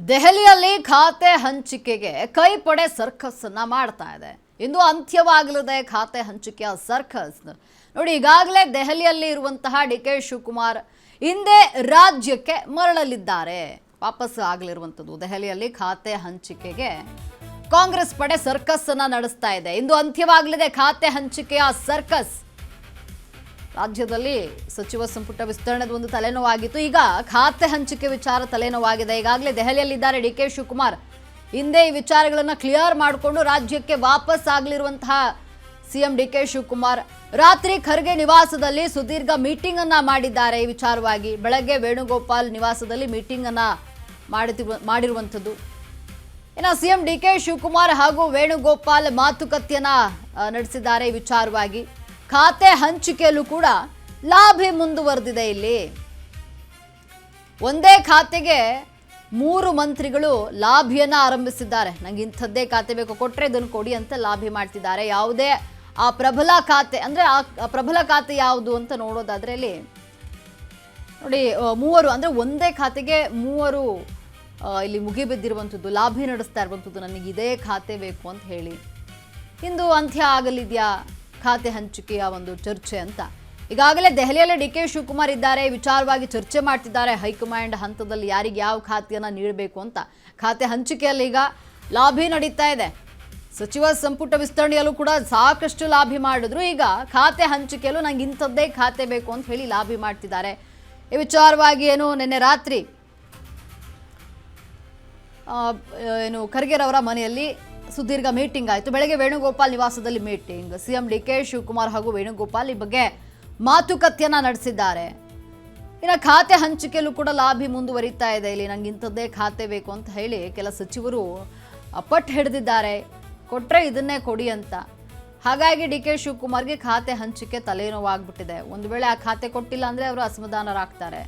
ದೆಹಲಿಯಲ್ಲಿ ಖಾತೆ ಹಂಚಿಕೆಗೆ ಕೈಪಡೆ ಸರ್ಕಸ್ ಅನ್ನ ಮಾಡ್ತಾ ಇದೆ. ಇಂದು ಅಂತ್ಯವಾಗಲಿದೆ ಖಾತೆ ಹಂಚಿಕೆಯ ಸರ್ಕಸ್. ನೋಡಿ, ಈಗಾಗಲೇ ದೆಹಲಿಯಲ್ಲಿ ಇರುವಂತಹ ಡಿ.ಕೆ. ಶಿವಕುಮಾರ್ ಹಿಂದೆ ರಾಜ್ಯಕ್ಕೆ ಮರಳಲಿದ್ದಾರೆ. ವಾಪಸ್ ಆಗಲಿರುವಂಥದ್ದು ದೆಹಲಿಯಲ್ಲಿ ಖಾತೆ ಹಂಚಿಕೆಗೆ ಕಾಂಗ್ರೆಸ್ ಪಡೆ ಸರ್ಕಸ್ ಅನ್ನ ನಡೆಸ್ತಾ ಇದೆ. ಇಂದು ಅಂತ್ಯವಾಗಲಿದೆ ಖಾತೆ ಹಂಚಿಕೆಯ ಸರ್ಕಸ್. ರಾಜ್ಯದಲ್ಲಿ ಸಚಿವ ಸಂಪುಟ ವಿಸ್ತರಣೆದ ಒಂದು ತಲೆನೋವಾಗಿತ್ತು. ಈಗ ಖಾತೆ ಹಂಚಿಕೆ ವಿಚಾರ ತಲೆನೋವಾಗಿದೆ. ಈಗಾಗಲೇ ದೆಹಲಿಯಲ್ಲಿದ್ದಾರೆ ಡಿ.ಕೆ. ಶಿವಕುಮಾರ್. ಹಿಂದೆ ಈ ವಿಚಾರಗಳನ್ನು ಕ್ಲಿಯರ್ ಮಾಡಿಕೊಂಡು ರಾಜ್ಯಕ್ಕೆ ವಾಪಸ್ ಆಗಲಿರುವಂತಹ ಸಿಎಂ ಡಿ.ಕೆ. ಶಿವಕುಮಾರ್ ರಾತ್ರಿ ಖರ್ಗೆ ನಿವಾಸದಲ್ಲಿ ಸುದೀರ್ಘ ಮೀಟಿಂಗ್ ಅನ್ನ ಮಾಡಿದ್ದಾರೆ. ಈ ವಿಚಾರವಾಗಿ ಬೆಳಗ್ಗೆ ವೇಣುಗೋಪಾಲ್ ನಿವಾಸದಲ್ಲಿ ಮೀಟಿಂಗ್ ಅನ್ನ ಮಾಡಿರುವಂಥದ್ದು. ಇನ್ನು ಸಿಎಂ ಡಿ.ಕೆ. ಶಿವಕುಮಾರ್ ಹಾಗೂ ವೇಣುಗೋಪಾಲ್ ಮಾತುಕತೆಯನ್ನ ನಡೆಸಿದ್ದಾರೆ. ಈ ವಿಚಾರವಾಗಿ ಖಾತೆ ಹಂಚಿಕೆಯಲ್ಲೂ ಕೂಡ ಲಾಭಿ ಮುಂದುವರೆದಿದೆ. ಇಲ್ಲಿ ಒಂದೇ ಖಾತೆಗೆ 3 ಮಂತ್ರಿಗಳು ಲಾಭಿಯನ್ನ ಆರಂಭಿಸಿದ್ದಾರೆ. ನಂಗೆ ಇಂಥದ್ದೇ ಖಾತೆ ಬೇಕು, ಕೊಟ್ಟರೆ ಇದನ್ನು ಕೊಡಿ ಅಂತ ಲಾಭಿ ಮಾಡ್ತಿದ್ದಾರೆ. ಯಾವುದೇ ಆ ಪ್ರಬಲ ಖಾತೆ ಅಂದರೆ ಆ ಪ್ರಬಲ ಖಾತೆ ಯಾವುದು ಅಂತ ನೋಡೋದಾದ್ರೆ ಇಲ್ಲಿ ನೋಡಿ, 3 ಅಂದರೆ ಒಂದೇ ಖಾತೆಗೆ 3 ಇಲ್ಲಿ ಮುಗಿಬಿದ್ದಿರುವಂಥದ್ದು, ಲಾಭಿ ನಡೆಸ್ತಾ ಇರುವಂಥದ್ದು. ನನಗೆ ಇದೇ ಖಾತೆ ಬೇಕು ಅಂತ ಹೇಳಿ ಇಂದು ಅಂತ್ಯ ಆಗಲಿದೆಯಾ ಖಾತೆ ಹಂಚಿಕೆಯ ಒಂದು ಚರ್ಚೆ ಅಂತ. ಈಗಾಗಲೇ ದೆಹಲಿಯಲ್ಲಿ ಡಿ.ಕೆ. ಶಿವಕುಮಾರ್ ಇದ್ದಾರೆ. ವಿಚಾರವಾಗಿ ಚರ್ಚೆ ಮಾಡ್ತಿದ್ದಾರೆ. ಹೈಕಮಾಂಡ್ ಹಂತದಲ್ಲಿ ಯಾರಿಗೆ ಯಾವ ಖಾತೆಯನ್ನು ನೀಡಬೇಕು ಅಂತ. ಖಾತೆ ಹಂಚಿಕೆಯಲ್ಲಿ ಈಗ ಲಾಭಿ ನಡೀತಾ ಇದೆ. ಸಚಿವ ಸಂಪುಟ ವಿಸ್ತರಣೆಯಲ್ಲೂ ಕೂಡ ಸಾಕಷ್ಟು ಲಾಭಿ ಮಾಡಿದ್ರು. ಈಗ ಖಾತೆ ಹಂಚಿಕೆಯಲ್ಲೂ ನಂಗೆ ಇಂಥದ್ದೇ ಖಾತೆ ಬೇಕು ಅಂತ ಹೇಳಿ ಲಾಭಿ ಮಾಡ್ತಿದ್ದಾರೆ. ಈ ವಿಚಾರವಾಗಿ ನಿನ್ನೆ ರಾತ್ರಿ ಖರ್ಗೆರವರ ಮನೆಯಲ್ಲಿ ಸುದೀರ್ಘ ಮೀಟಿಂಗ್ ಆಯಿತು. ಬೆಳಗ್ಗೆ ವೇಣುಗೋಪಾಲ್ ನಿವಾಸದಲ್ಲಿ ಮೀಟಿಂಗ್. ಸಿಎಂ ಡಿ.ಕೆ. ಶಿವಕುಮಾರ್ ಹಾಗೂ ವೇಣುಗೋಪಾಲ್ ಈ ಬಗ್ಗೆ ಮಾತುಕತೆಯನ್ನ ನಡೆಸಿದ್ದಾರೆ. ಇನ್ನು ಖಾತೆ ಹಂಚಿಕೆಯಲ್ಲೂ ಕೂಡ ಲಾಭಿ ಮುಂದುವರಿತಾ ಇದೆ. ಇಲ್ಲಿ ನಂಗೆ ಇಂಥದ್ದೇ ಖಾತೆ ಬೇಕು ಅಂತ ಹೇಳಿ ಕೆಲ ಸಚಿವರು ಪಟ್ಟು ಹಿಡಿದಿದ್ದಾರೆ. ಕೊಟ್ಟರೆ ಇದನ್ನೇ ಕೊಡಿ ಅಂತ. ಹಾಗಾಗಿ ಡಿ.ಕೆ. ಶಿವಕುಮಾರ್ಗೆ ಖಾತೆ ಹಂಚಿಕೆ ತಲೆನೋವಾಗ್ಬಿಟ್ಟಿದೆ. ಒಂದು ವೇಳೆ ಆ ಖಾತೆ ಕೊಟ್ಟಿಲ್ಲ ಅಂದರೆ ಅವರು ಅಸಮಾಧಾನರಾಗ್ತಾರೆ.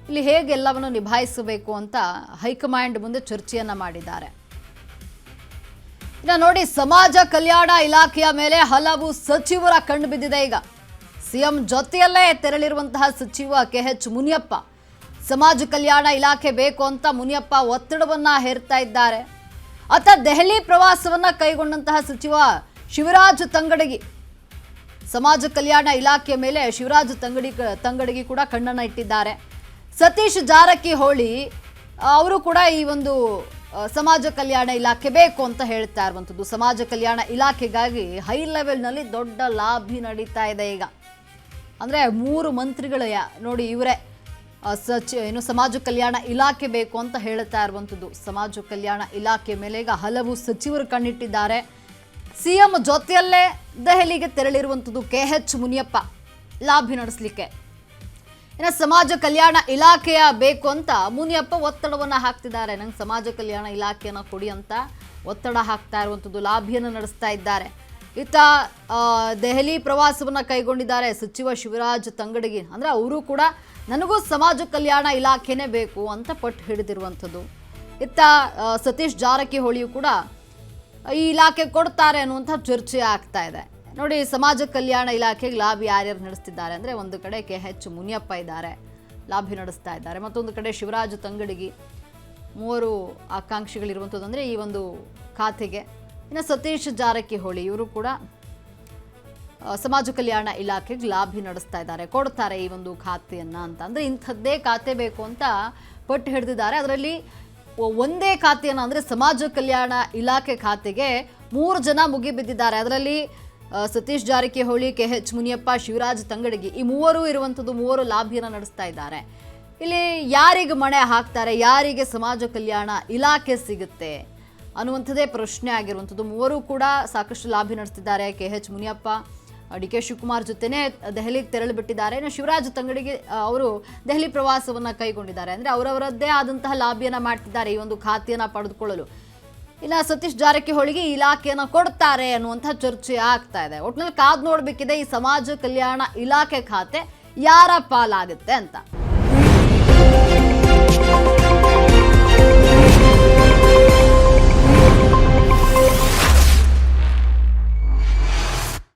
ಇಲ್ಲಿ ಹೇಗೆ ಎಲ್ಲವನ್ನು ನಿಭಾಯಿಸಬೇಕು ಅಂತ ಹೈಕಮಾಂಡ್ ಮುಂದೆ ಚರ್ಚೆಯನ್ನ ಮಾಡಿದ್ದಾರೆ. ಇನ್ನು ನೋಡಿ, ಸಮಾಜ ಕಲ್ಯಾಣ ಇಲಾಖೆಯ ಮೇಲೆ ಹಲವು ಸಚಿವರ ಕಣ್ಣು ಬಿದ್ದಿದೆ. ಈಗ ಸಿಎಂ ಜೊತೆಯಲ್ಲೇ ತೆರಳಿರುವಂತಹ ಸಚಿವ ಕೆ.ಎಚ್. ಮುನಿಯಪ್ಪ ಸಮಾಜ ಕಲ್ಯಾಣ ಇಲಾಖೆ ಬೇಕು ಅಂತ ಮುನಿಯಪ್ಪ ಒತ್ತಡವನ್ನ ಹೇರ್ತಾ ಇದ್ದಾರೆ. ಅತ್ತ ದೆಹಲಿ ಪ್ರವಾಸವನ್ನ ಕೈಗೊಂಡಂತಹ ಸಚಿವ ಶಿವರಾಜ್ ತಂಗಡಗಿ ಸಮಾಜ ಕಲ್ಯಾಣ ಇಲಾಖೆಯ ಮೇಲೆ ಶಿವರಾಜ್ ತಂಗಡಗಿ ಕೂಡ ಕಣ್ಣನ್ನ ಇಟ್ಟಿದ್ದಾರೆ. ಸತೀಶ್ ಜಾರಕಿಹೊಳಿ ಅವರು ಕೂಡ ಈ ಒಂದು ಸಮಾಜ ಕಲ್ಯಾಣ ಇಲಾಖೆ ಬೇಕು ಅಂತ ಹೇಳ್ತಾ ಇರುವಂಥದ್ದು. ಸಮಾಜ ಕಲ್ಯಾಣ ಇಲಾಖೆಗಾಗಿ ಹೈ ಲೆವೆಲ್ನಲ್ಲಿ ದೊಡ್ಡ ಲಾಭಿ ನಡೀತಾ ಇದೆ. ಈಗ ಅಂದರೆ 3 ಮಂತ್ರಿಗಳು ನೋಡಿ, ಇವರೇ ಸಮಾಜ ಕಲ್ಯಾಣ ಇಲಾಖೆ ಬೇಕು ಅಂತ ಹೇಳ್ತಾ ಇರುವಂಥದ್ದು. ಸಮಾಜ ಕಲ್ಯಾಣ ಇಲಾಖೆ ಮೇಲೆ ಈಗ ಹಲವು ಸಚಿವರು ಕಣ್ಣಿಟ್ಟಿದ್ದಾರೆ. ಸಿಎಂ ಜೊತೆಯಲ್ಲೇ ದೆಹಲಿಗೆ ತೆರಳಿರುವಂಥದ್ದು ಕೆ.ಎಚ್. ಮುನಿಯಪ್ಪ ಲಾಭಿ ನಡೆಸಲಿಕ್ಕೆ. ಇನ್ನು ಸಮಾಜ ಕಲ್ಯಾಣ ಇಲಾಖೆಯ ಬೇಕು ಅಂತ ಮುನಿಯಪ್ಪ ಒತ್ತಡವನ್ನು ಹಾಕ್ತಿದ್ದಾರೆ. ನಂಗೆ ಸಮಾಜ ಕಲ್ಯಾಣ ಇಲಾಖೆಯನ್ನು ಕೊಡಿ ಅಂತ ಒತ್ತಡ ಹಾಕ್ತಾ ಇರುವಂಥದ್ದು, ಲಾಭಿಯನ್ನು ನಡೆಸ್ತಾ ಇದ್ದಾರೆ. ಇತ್ತ ದೆಹಲಿ ಪ್ರವಾಸವನ್ನು ಕೈಗೊಂಡಿದ್ದಾರೆ ಸಚಿವ ಶಿವರಾಜ್ ತಂಗಡಗಿ. ಅಂದರೆ ಅವರು ಕೂಡ ನನಗೂ ಸಮಾಜ ಕಲ್ಯಾಣ ಇಲಾಖೆನೇ ಬೇಕು ಅಂತ ಪಟ್ಟು ಹಿಡಿದಿರುವಂಥದ್ದು. ಇತ್ತ ಸತೀಶ್ ಜಾರಕಿಹೊಳಿಯು ಕೂಡ ಈ ಇಲಾಖೆ ಕೊಡ್ತಾರೆ ಅನ್ನುವಂಥ ಚರ್ಚೆ ಆಗ್ತಾ ಇದೆ. ನೋಡಿ, ಸಮಾಜ ಕಲ್ಯಾಣ ಇಲಾಖೆಗೆ ಲಾಭಿ ಯಾರ್ಯಾರು ನಡೆಸ್ತಿದ್ದಾರೆ ಅಂದರೆ, ಒಂದು ಕಡೆ ಕೆ.ಎಚ್. ಮುನಿಯಪ್ಪ ಇದ್ದಾರೆ, ಲಾಭಿ ನಡೆಸ್ತಾ ಇದ್ದಾರೆ. ಮತ್ತೊಂದು ಕಡೆ ಶಿವರಾಜ್ ತಂಗಡಗಿ. 3 ಆಕಾಂಕ್ಷಿಗಳಿರುವಂಥದ್ದು ಅಂದರೆ ಈ ಒಂದು ಖಾತೆಗೆ. ಇನ್ನು ಸತೀಶ್ ಜಾರಕಿಹೊಳಿ ಇವರು ಕೂಡ ಸಮಾಜ ಕಲ್ಯಾಣ ಇಲಾಖೆಗೆ ಲಾಭಿ ನಡೆಸ್ತಾ ಇದ್ದಾರೆ, ಕೊಡ್ತಾರೆ ಈ ಒಂದು ಖಾತೆಯನ್ನು ಅಂತ. ಅಂದರೆ ಇಂಥದ್ದೇ ಖಾತೆ ಬೇಕು ಅಂತ ಪಟ್ಟು ಹಿಡಿದಿದ್ದಾರೆ. ಅದರಲ್ಲಿ ಒಂದೇ ಖಾತೆಯನ್ನು ಅಂದರೆ ಸಮಾಜ ಕಲ್ಯಾಣ ಇಲಾಖೆ ಖಾತೆಗೆ 3 ಜನ ಮುಗಿಬಿದ್ದಿದ್ದಾರೆ. ಅದರಲ್ಲಿ ಸತೀಶ್ ಜಾರಕಿಹೊಳಿ, ಕೆ.ಎಚ್. ಮುನಿಯಪ್ಪ, ಶಿವರಾಜ್ ತಂಗಡಗಿ ಈ 3 ಇರುವಂಥದ್ದು. 3 ಲಾಭಿಯನ್ನು ನಡೆಸ್ತಾ ಇದ್ದಾರೆ. ಇಲ್ಲಿ ಯಾರಿಗೆ ಮಣೆ ಹಾಕ್ತಾರೆ, ಯಾರಿಗೆ ಸಮಾಜ ಕಲ್ಯಾಣ ಇಲಾಖೆ ಸಿಗುತ್ತೆ ಅನ್ನುವಂಥದ್ದೇ ಪ್ರಶ್ನೆ ಆಗಿರುವಂಥದ್ದು. 3 ಕೂಡ ಸಾಕಷ್ಟು ಲಾಭಿ ನಡೆಸ್ತಿದ್ದಾರೆ. ಕೆ.ಎಚ್. ಮುನಿಯಪ್ಪ ಡಿ.ಕೆ. ಶಿವಕುಮಾರ್ ಜೊತೆನೇ ದೆಹಲಿಗೆ ತೆರಳಿಬಿಟ್ಟಿದ್ದಾರೆ. ಇನ್ನು ಶಿವರಾಜ್ ತಂಗಡಗಿ ಅವರು ದೆಹಲಿ ಪ್ರವಾಸವನ್ನು ಕೈಗೊಂಡಿದ್ದಾರೆ. ಅಂದರೆ ಅವರವರದ್ದೇ ಆದಂತಹ ಲಾಭಿಯನ್ನು ಮಾಡ್ತಿದ್ದಾರೆ ಈ ಒಂದು ಖಾತೆಯನ್ನು ಪಡೆದುಕೊಳ್ಳಲು. ಇನ್ನು ಸತೀಶ್ ಜಾರಕಿಹೊಳಿಗೆ ಇಲಾಖೆಯನ್ನು ಕೊಡ್ತಾರೆ ಅನ್ನುವಂಥ ಚರ್ಚೆ ಆಗ್ತಾ ಇದೆ. ಒಟ್ಟಿನಲ್ಲಿ ಕಾದು ನೋಡಬೇಕಿದೆ ಈ ಸಮಾಜ ಕಲ್ಯಾಣ ಇಲಾಖೆ ಖಾತೆ ಯಾರ ಪಾಲಾಗುತ್ತೆ ಅಂತ.